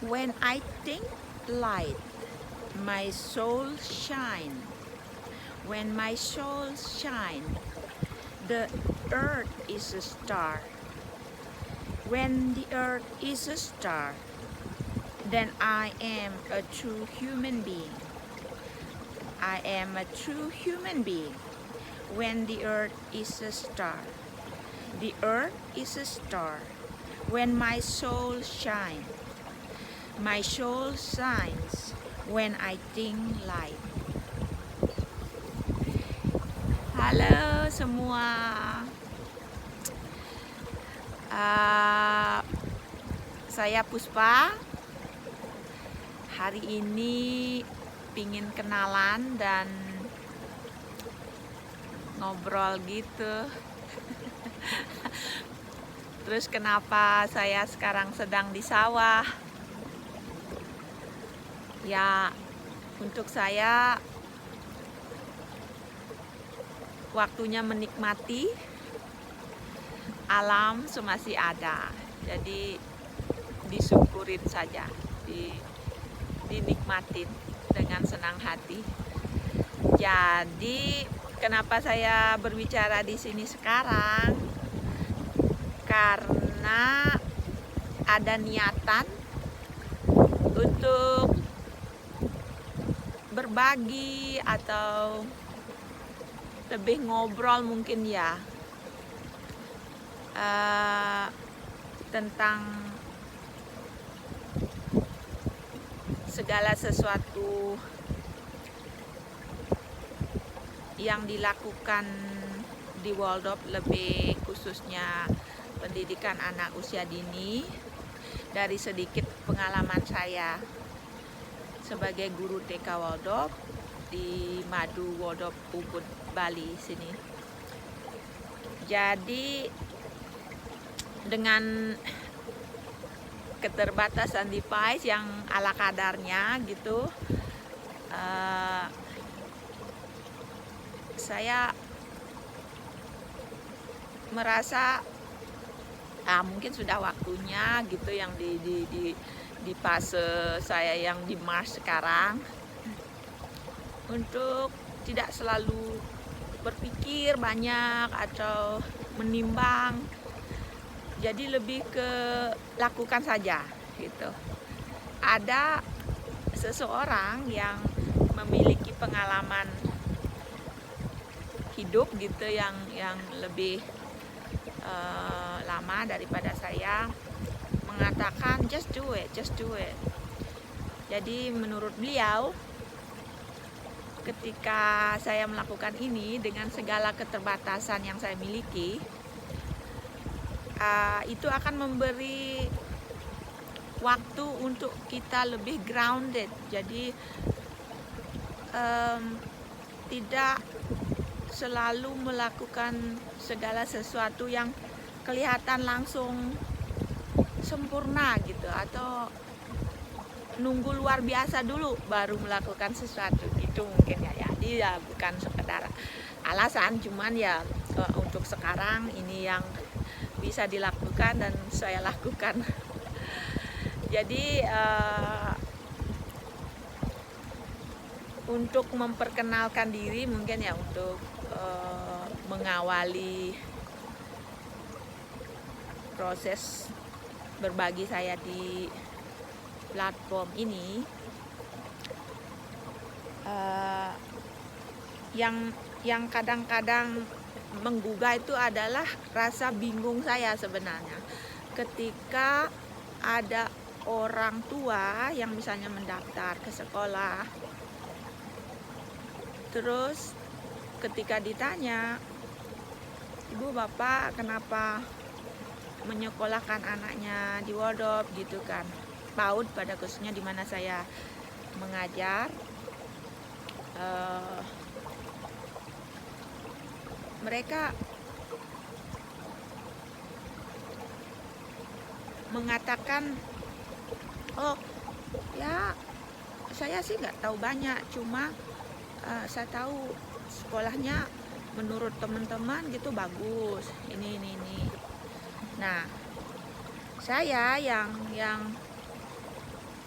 When I think light, my soul shine. When my soul shine, the earth is a star. When the earth is a star, then I am a true human being. I am a true human being. When the earth is a star, the earth is a star. When my soul shines, my soul shines when I think light. Halo semua. Saya Puspa. Hari ini pingin kenalan dan ngobrol gitu. Terus kenapa saya sekarang sedang di sawah? Ya, untuk saya waktunya menikmati alam semasih ada. Jadi disyukurin saja, dinikmatin dengan senang hati. Jadi kenapa saya berbicara di sini sekarang? Karena ada niatan untuk berbagi atau lebih ngobrol mungkin ya, tentang segala sesuatu yang dilakukan di Waldorf, lebih khususnya pendidikan anak usia dini, dari sedikit pengalaman saya sebagai guru TK Waldorf di Madu Waldorf Ubud Bali sini. Jadi dengan keterbatasan device yang ala kadarnya gitu, saya merasa mungkin sudah waktunya gitu, yang di fase saya yang di Mars sekarang, untuk tidak selalu berpikir banyak atau menimbang, jadi lebih ke lakukan saja gitu. Ada seseorang yang memiliki pengalaman hidup gitu yang lebih lama daripada saya, mengatakan just do it. Jadi menurut beliau, ketika saya melakukan ini dengan segala keterbatasan yang saya miliki, itu akan memberi waktu untuk kita lebih grounded. Jadi tidak selalu melakukan segala sesuatu yang kelihatan langsung sempurna gitu, atau nunggu luar biasa dulu baru melakukan sesuatu gitu mungkin ya. Jadi ya bukan sekedar alasan, cuman ya untuk sekarang ini yang bisa dilakukan dan saya lakukan. Jadi untuk memperkenalkan diri mungkin ya, untuk mengawali proses berbagi saya di platform ini, yang kadang-kadang menggugah itu adalah rasa bingung saya sebenarnya ketika ada orang tua yang misalnya mendaftar ke sekolah, terus ketika ditanya, ibu bapak kenapa menyekolahkan anaknya di Waldorf gitu kan, PAUD pada khususnya di mana saya mengajar, mereka mengatakan, oh ya saya sih nggak tahu banyak, cuma saya tahu sekolahnya menurut teman-teman gitu bagus, ini. Nah, saya yang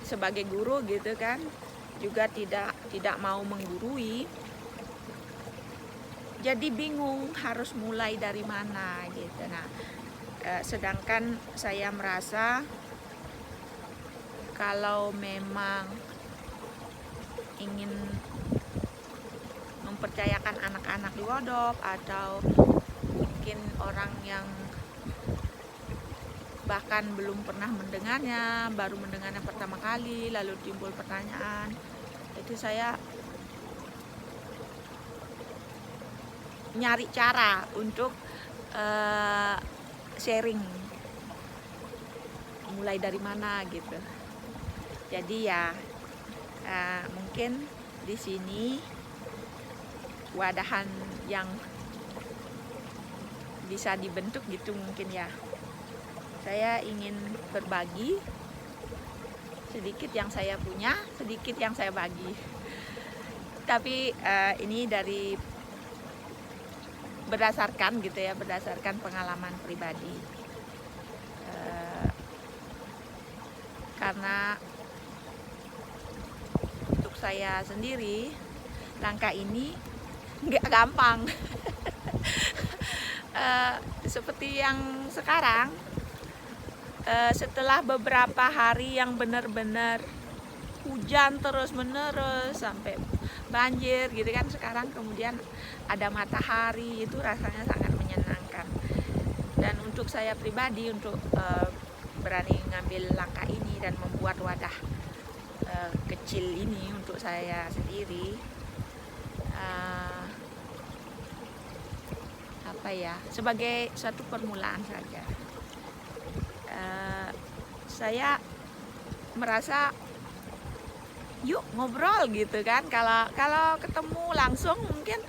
sebagai guru gitu kan juga tidak mau menggurui, jadi bingung harus mulai dari mana gitu. Nah, sedangkan saya merasa kalau memang ingin mempercayakan anak-anak di Wodop atau mungkin orang yang bahkan belum pernah mendengarnya, baru mendengarnya pertama kali, lalu timbul pertanyaan, itu saya nyari cara untuk sharing mulai dari mana gitu. Jadi ya mungkin di sini wadahan yang bisa dibentuk gitu mungkin ya. Saya ingin berbagi sedikit yang saya punya, sedikit yang saya bagi. Tapi ini dari berdasarkan gitu ya, berdasarkan pengalaman pribadi. Karena untuk saya sendiri langkah ini nggak gampang. Seperti yang sekarang, setelah beberapa hari yang benar-benar hujan terus menerus sampai banjir gitu kan, sekarang kemudian ada matahari, itu rasanya sangat menyenangkan. Dan untuk saya pribadi, untuk berani ngambil langkah ini dan membuat wadah kecil ini untuk saya sendiri, apa ya, sebagai suatu permulaan saja. Saya merasa yuk ngobrol gitu kan, kalau ketemu langsung mungkin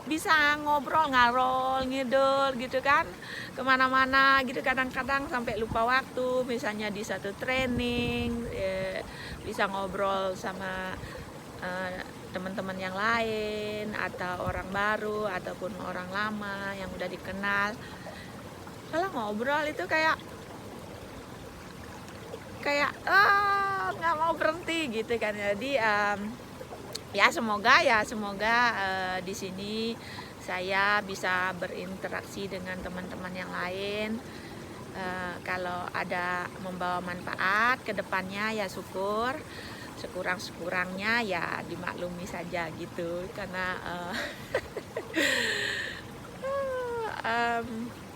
bisa ngobrol ngarol ngidul gitu kan, kemana-mana gitu, kadang-kadang sampai lupa waktu, misalnya di satu training bisa ngobrol sama teman-teman yang lain atau orang baru ataupun orang lama yang udah dikenal. Kalau ngobrol itu kayak nggak mau berhenti gitu kan. Jadi ya semoga di sini saya bisa berinteraksi dengan teman-teman yang lain. Kalau ada membawa manfaat ke depannya ya syukur, sekurang-kurangnya ya dimaklumi saja gitu, karena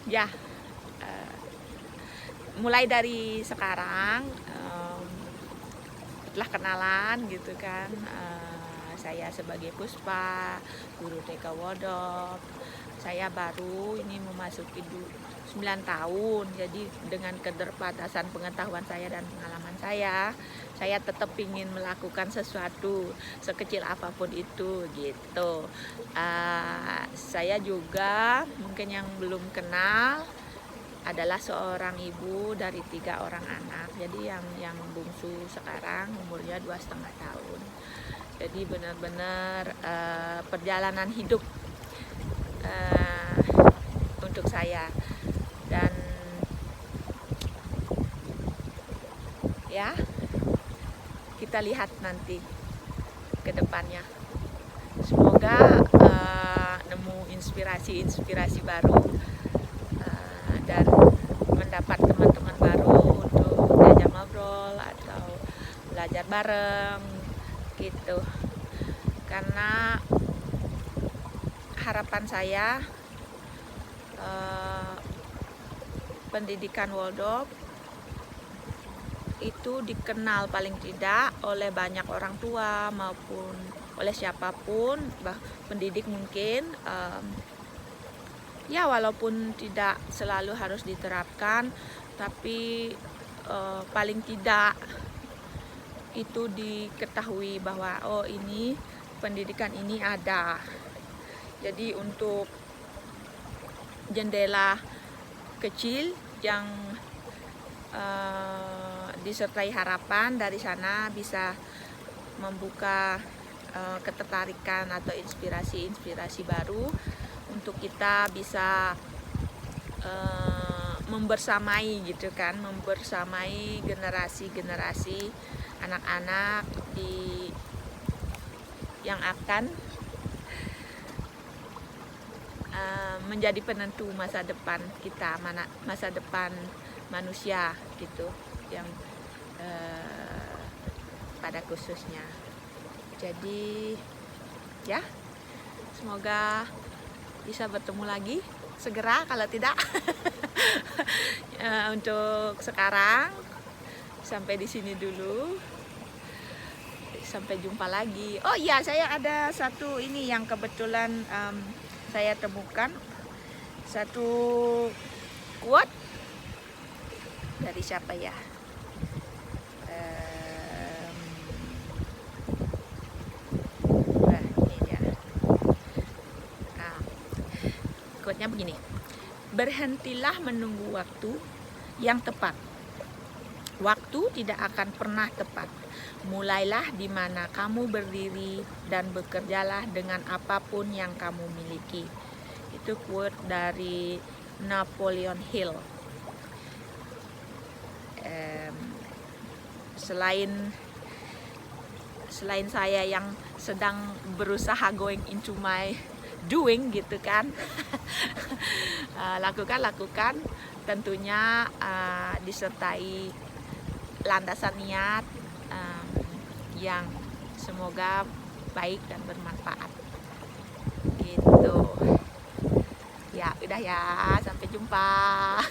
ya mulai dari sekarang setelah kenalan gitu kan, saya sebagai Puspa, guru TK Wodop, saya baru ini memasuki 9 tahun. Jadi dengan keterbatasan pengetahuan saya dan pengalaman saya tetap ingin melakukan sesuatu sekecil apapun itu gitu. Saya juga mungkin yang belum kenal adalah seorang ibu dari 3 orang anak. Jadi yang bungsu sekarang umurnya 2,5 tahun. Jadi benar-benar perjalanan hidup untuk saya. Dan ya kita lihat nanti ke depannya. Semoga nemu inspirasi baru dan mendapat teman-teman baru untuk diajak ngobrol atau belajar bareng gitu. Karena harapan saya pendidikan Waldorf itu dikenal paling tidak oleh banyak orang tua maupun oleh siapapun, pendidik mungkin, ya walaupun tidak selalu harus diterapkan, tapi paling tidak itu diketahui bahwa oh ini pendidikan ini ada. Jadi untuk jendela kecil yang disertai harapan, dari sana bisa membuka ketertarikan atau inspirasi baru untuk kita bisa membersamai gitu kan, membersamai generasi-generasi anak-anak yang akan menjadi penentu masa depan kita, masa depan manusia gitu, yang pada khususnya. Jadi ya, semoga bisa bertemu lagi segera, kalau tidak untuk sekarang sampai di sini dulu. Sampai jumpa lagi. Oh iya, saya ada satu ini yang kebetulan saya temukan, satu quote dari siapa ya? Ini dia. Quote-nya begini: berhentilah menunggu waktu yang tepat. Waktu tidak akan pernah tepat. Mulailah di mana kamu berdiri dan bekerjalah dengan apapun yang kamu miliki. Itu quote dari Napoleon Hill. Selain saya yang sedang berusaha going into my doing gitu kan, lakukan tentunya disertai landasan niat yang semoga baik dan bermanfaat gitu ya. Udah ya, sampai jumpa.